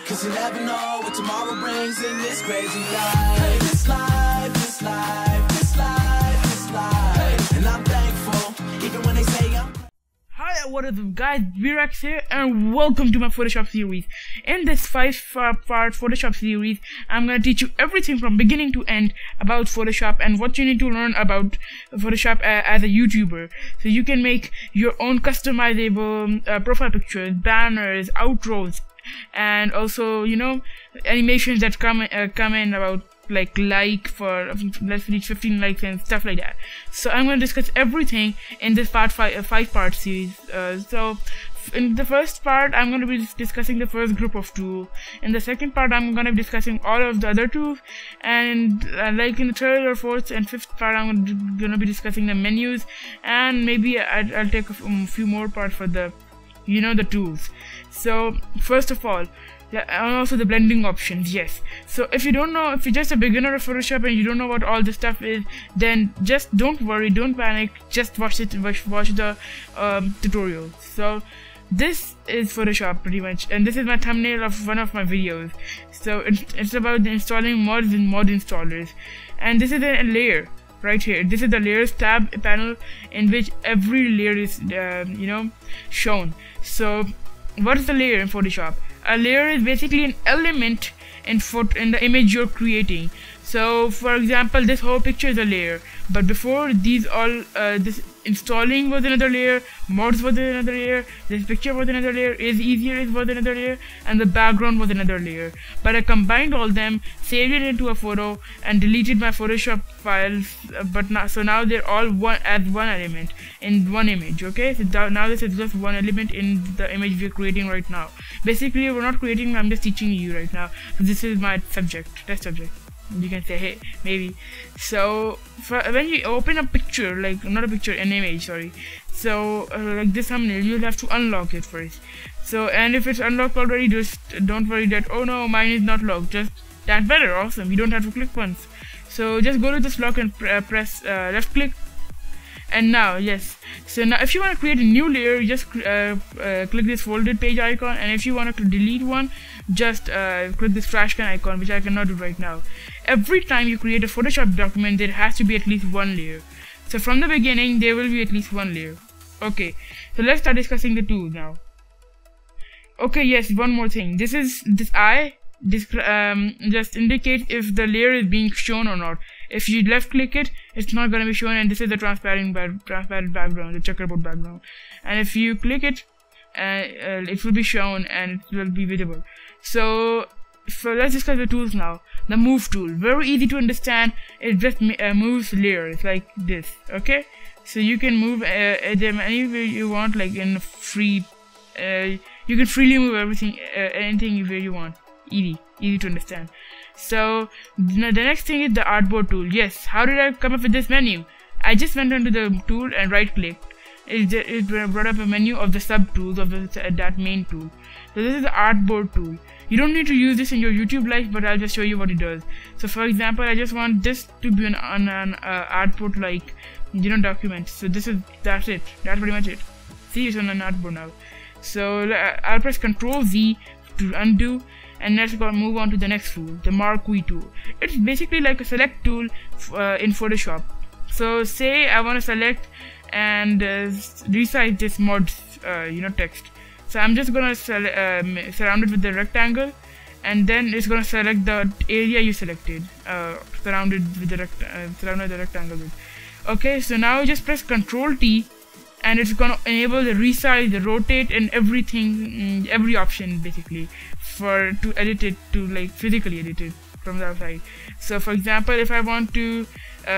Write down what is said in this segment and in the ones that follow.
Cause you never know what tomorrow brings in this crazy life. Hey, this life, this life, this life, this life. Hey, and I'm thankful, even when they say I'm. Hi, what is up guys, Virax here and welcome to my Photoshop series. In this 5-part Photoshop series, I'm gonna teach you everything from beginning to end about Photoshop and what you need to learn about Photoshop as a YouTuber. So you can make your own customizable profile pictures, banners, outros, and also, you know, animations that come in about like for let's reach 15 likes and stuff like that. So I'm going to discuss everything in this 5-part series. So in the first part I'm going to be discussing the first group of tools. In the second part I'm going to be discussing all of the other tools, and like in the third or fourth and fifth part I'm going to be discussing the menus, and maybe I'll take a few more parts for the, you know, the tools. So first of all, and also the blending options. Yes, so if you don't know, if you're just a beginner of Photoshop and you don't know what all this stuff is, then just don't worry, don't panic, just watch the tutorial. So this is Photoshop pretty much, and this is my thumbnail of one of my videos. So it's about installing mods in mod installers, and this is a layer right here. This is the layers tab panel in which every layer is you know, shown. So what is the layer in Photoshop? A layer is basically an element in the image you're creating. So for example, this whole picture is a layer, but before these all this installing was another layer, mods was another layer, this picture was another layer, is easier was another layer, and the background was another layer. But I combined all them, saved it into a photo, and deleted my Photoshop files. So now they're all one element in one image. Okay, so now this is just one element in the image we're creating right now. Basically we're not creating, I'm just teaching you right now. So this is my subject, test subject, you can say, hey, maybe. So when you open a picture, like not a picture, an image, sorry, so like this thumbnail, you'll have to unlock it first. So, and if it's unlocked already, just don't worry that, oh no, mine is not locked, just that's better, awesome, you don't have to click once. So just go to this lock and press left click. And now, yes, so now if you want to create a new layer, just click this folded page icon, and if you want to delete one, just click this trash can icon, which I cannot do right now. Every time you create a Photoshop document, there has to be at least one layer. So from the beginning, there will be at least one layer. Okay, so let's start discussing the tools now. Okay, yes, one more thing. This eye just indicates if the layer is being shown or not. If you left click it, it's not going to be shown, and this is the transparent background, the checkerboard background. And if you click it, it will be shown and it will be visible. So let's discuss the tools now. The move tool, very easy to understand. It just moves layers like this. Okay, so you can move them anywhere you want, like in free. You can freely move everything, anything where you want. Easy to understand. So the next thing is the artboard tool. Yes, how did I come up with this menu? I just went onto the tool and right clicked. It brought up a menu of the sub tools of that main tool. So this is the artboard tool. You don't need to use this in your YouTube life, but I'll just show you what it does. So for example, I just want this to be an artboard, like, you know, document. So that's it. That's pretty much it. See, it's on an artboard now. So I'll press Ctrl Z to undo, and let's move on to the next tool, the Marquee tool. It's basically like a select tool in Photoshop. So say I want to select and resize this mod, you know, text. So I'm just gonna surround it with the rectangle, and then it's gonna select the area you selected, surrounded with the rectangle with. Okay, so now just press Ctrl T, and it's gonna enable the resize, the rotate, and everything, every option basically to edit it, to like physically edit it from the outside. So for example, if I want to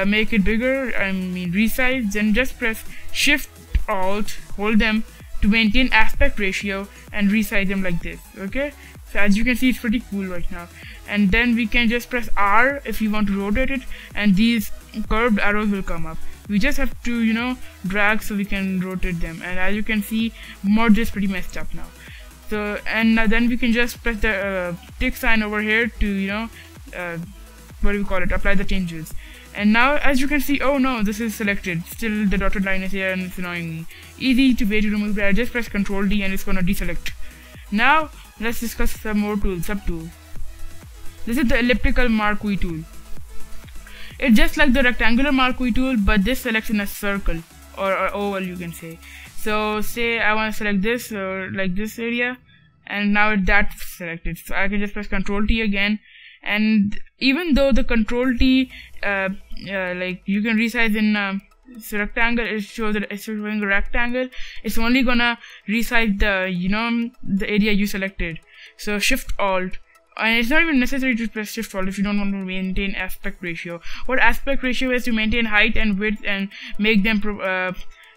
make it bigger, I mean resize, then just press Shift Alt, hold them to maintain aspect ratio and resize them like this. Okay, so as you can see, it's pretty cool right now. And then we can just press R if you want to rotate it, and these curved arrows will come up. We just have to, you know, drag so we can rotate them. And as you can see, mod is pretty messed up now. So, and then we can just press the tick sign over here to, you know, what do we call it, apply the changes. And now as you can see, oh no, this is selected, still the dotted line is here and it's annoying me. Easy to way to remove that, just press Ctrl D and it's gonna deselect. Now let's discuss some more tools, sub-tools. This is the elliptical Marquee tool. It's just like the rectangular Marquee tool, but this selects in a circle or oval, you can say. So say I want to select this or like this area, and now that's selected. So I can just press Ctrl T again, and even though the Ctrl T like you can resize in rectangle, it shows that it's showing a rectangle, it's only gonna resize the the area you selected. So Shift Alt, and it's not even necessary to press Shift Alt if you don't want to maintain aspect ratio. What aspect ratio is to maintain height and width and make them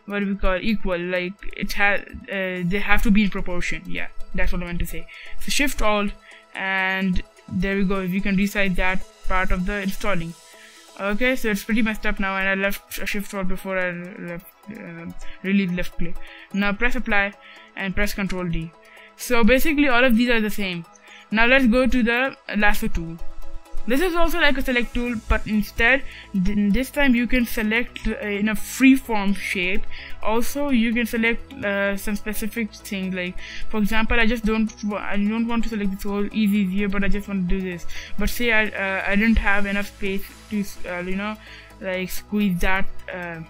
what do we call equal, like it has they have to be in proportion. Yeah, that's what I meant to say. So Shift Alt, and there we go. You can resize that part of the installing. Okay, so it's pretty messed up now, and I left Shift Alt before I release left click. Now press Apply and press Ctrl D. So basically all of these are the same. Now let's go to the lasso tool. This is also like a select tool, but instead this time you can select in a freeform shape. Also you can select some specific things, like for example I don't want to select this whole easy here, but I just want to do this. But say I didn't have enough space to like squeeze that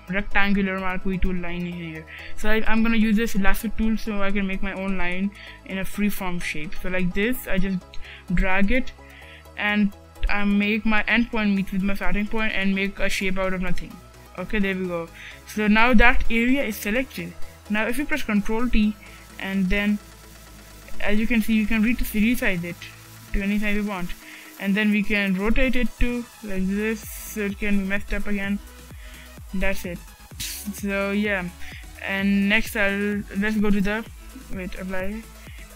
rectangular Marquee tool line in here, so I'm gonna use this lasso tool so I can make my own line in a freeform shape. So like this, I just drag it and I make my endpoint meet with my starting point and make a shape out of nothing. Okay, there we go. So now that area is selected. Now if you press Ctrl T, and then as you can see, you can resize it to any size you want, and then we can rotate it to like this so it can be messed up again. That's it. So yeah, and next let's go to the apply.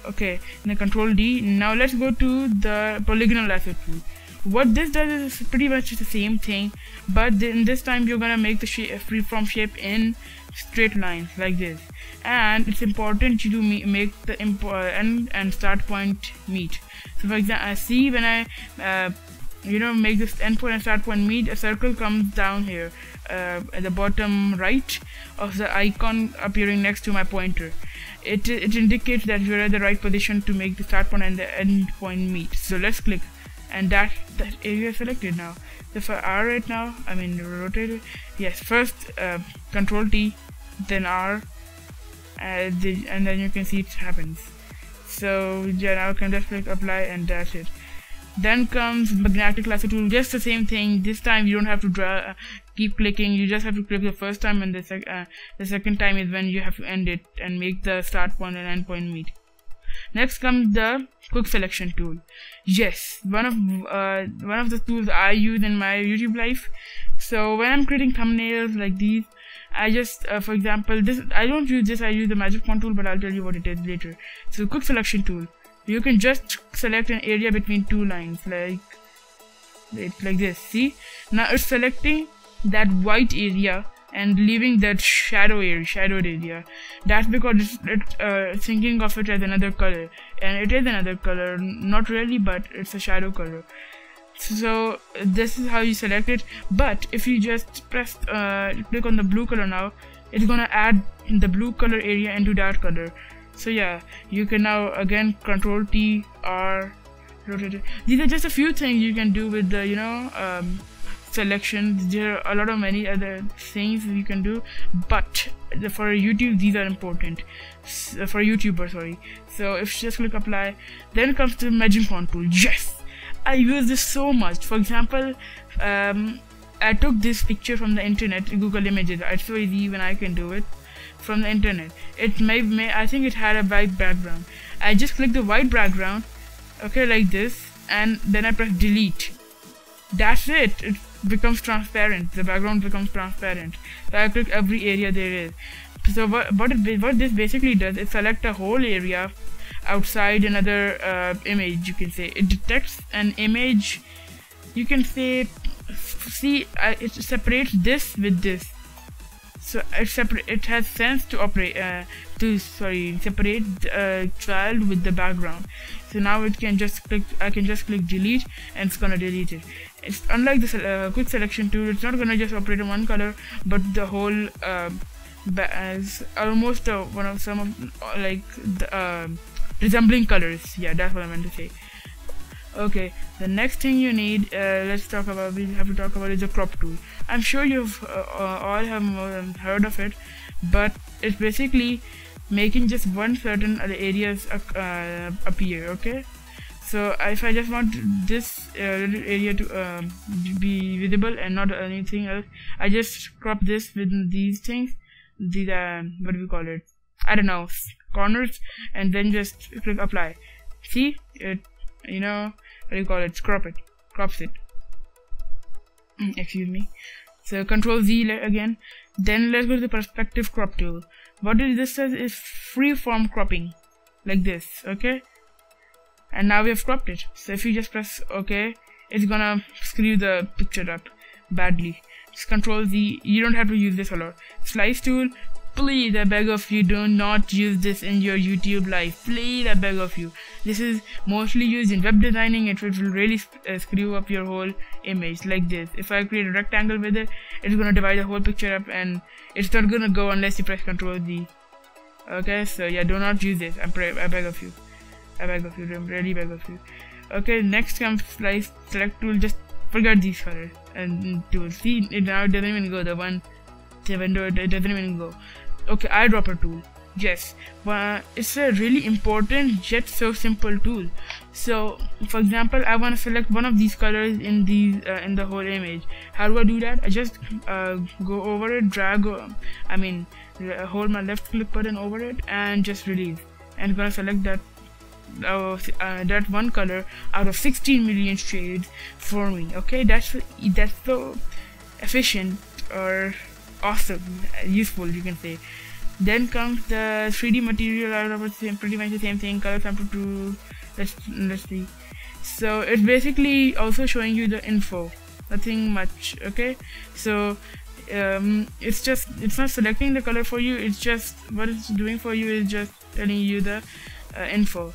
Okay, then Ctrl D. Now let's go to the polygonal lasso tool. What this does is pretty much the same thing, but then this time you're gonna make the freeform shape in straight lines like this, and it's important you to make the end and start point meet. So for example, I see when I make this endpoint and start point meet, a circle comes down here at the bottom right of the icon appearing next to my pointer. It indicates that you're at the right position to make the start point and the end point meet. So let's click, and that area is selected now. So if I R right now, I mean rotate it. Yes, first Ctrl T, then R, and then you can see it happens. So yeah, now I can just click apply, and that's it. Then comes magnetic lasso tool, just the same thing. This time you don't have to keep clicking, you just have to click the first time, and the second time is when you have to end it and make the start point and end point meet. Next comes the quick selection tool. Yes, one of the tools I use in my YouTube life. So when I'm creating thumbnails like these, I just for example, I don't use this, I use the magic font tool, but I'll tell you what it is later. So quick selection tool, you can just select an area between two lines like this. See, now it's selecting that white area and leaving that shadowed area. That's because it's thinking of it as another color, and it is another color, not really, but it's a shadow color. So this is how you select it. But if you just press click on the blue color now, it's gonna add the blue color area into that color. So yeah, you can now again Ctrl T, R, rotate it. These are just a few things you can do with the selections. There are a lot of many other things you can do, but for YouTube these are important. For YouTuber, sorry. So if you just click apply, then comes the magic font tool. Yes, I use this so much. For example, I took this picture from the internet, Google Images. It's so easy when I can do it from the internet. It I think it had a white background. I just click the white background, okay, like this, and then I press delete. That's it. It becomes transparent. The background becomes transparent. So I click every area there is. So what this basically does is select a whole area outside another image. You can say it detects an image. You can say, see, it separates this with this. So it has sense to operate separate child with the background. So now it can just click. I can just click delete, and it's gonna delete it. It's unlike the quick selection tool. It's not gonna just operate in one color, but the whole as almost one of some of like the resembling colors. Yeah, that's what I meant to say. Okay, the next thing you need, we have to talk about is the crop tool. I'm sure you've all have heard of it, but it's basically making just one certain areas appear. Okay, so if I just want this little area to be visible and not anything else, I just crop this with these things, these what do we call it, I don't know, corners, and then just click apply. See it, you know, what do you call it, crops it. Excuse me. So Control Z again. Then let's go to the perspective crop tool. What this says is freeform cropping, like this. Okay, and now we have cropped it. So if you just press OK, it's gonna screw the picture up badly. Just Control Z. You don't have to use this a lot. Slice tool. Please, I beg of you, do not use this in your YouTube live. Please, I beg of you. This is mostly used in web designing. It will really screw up your whole image, like this. If I create a rectangle with it, it's gonna divide the whole picture up, and it's not gonna go unless you press Control Z. Okay, so yeah, do not use this. I beg of you. I beg of you. I really beg of you. Okay, next comes Slice Select tool. Just forget these colors and tools. See, it now doesn't even go. The window, it doesn't even go. Okay, eyedropper tool. Yes, but it's a really important yet so simple tool. So for example, I want to select one of these colors in these in the whole image. How do I do that? I just go over it, drag, hold my left click button over it and just release, and it's gonna select that that one color out of 16 million shades for me. Okay, that's so efficient, or awesome, useful, you can say. Then comes the 3D material out of it, pretty much the same thing, color sample tool. Let's see. So it's basically also showing you the info, nothing much. Okay, so it's not selecting the color for you, it's just what it's doing for you is just telling you the info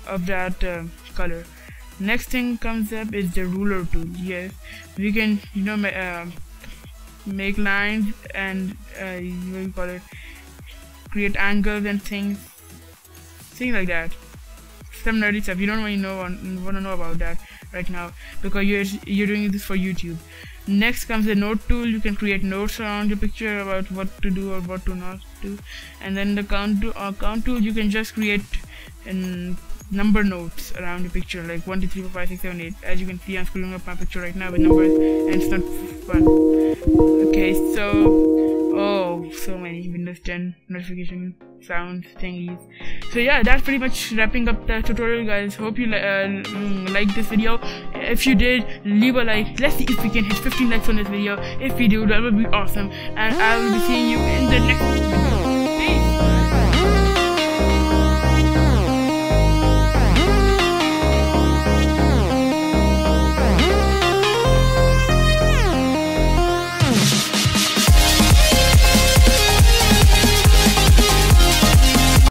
of that color. Next thing comes up is the ruler tool. Yes, we can, you know, make lines and what do you call it, create angles and things like that. Some nerdy stuff. You don't really want to know about that right now because you're doing this for YouTube. Next comes the note tool. You can create notes around your picture about what to do or what to not do. And then the count tool, you can just create number notes around your picture, like 1 2 3 4 5 6 7 8. As you can see, I'm screwing up my picture right now with numbers, and it's not fun. Okay, so so many Windows 10 notification sound thingies. So yeah, that's pretty much wrapping up the tutorial, guys. Hope you liked this video. If you did, leave a like. Let's see if we can hit 15 likes on this video. If we do, that would be awesome, and I will be seeing you in the next video. Peace.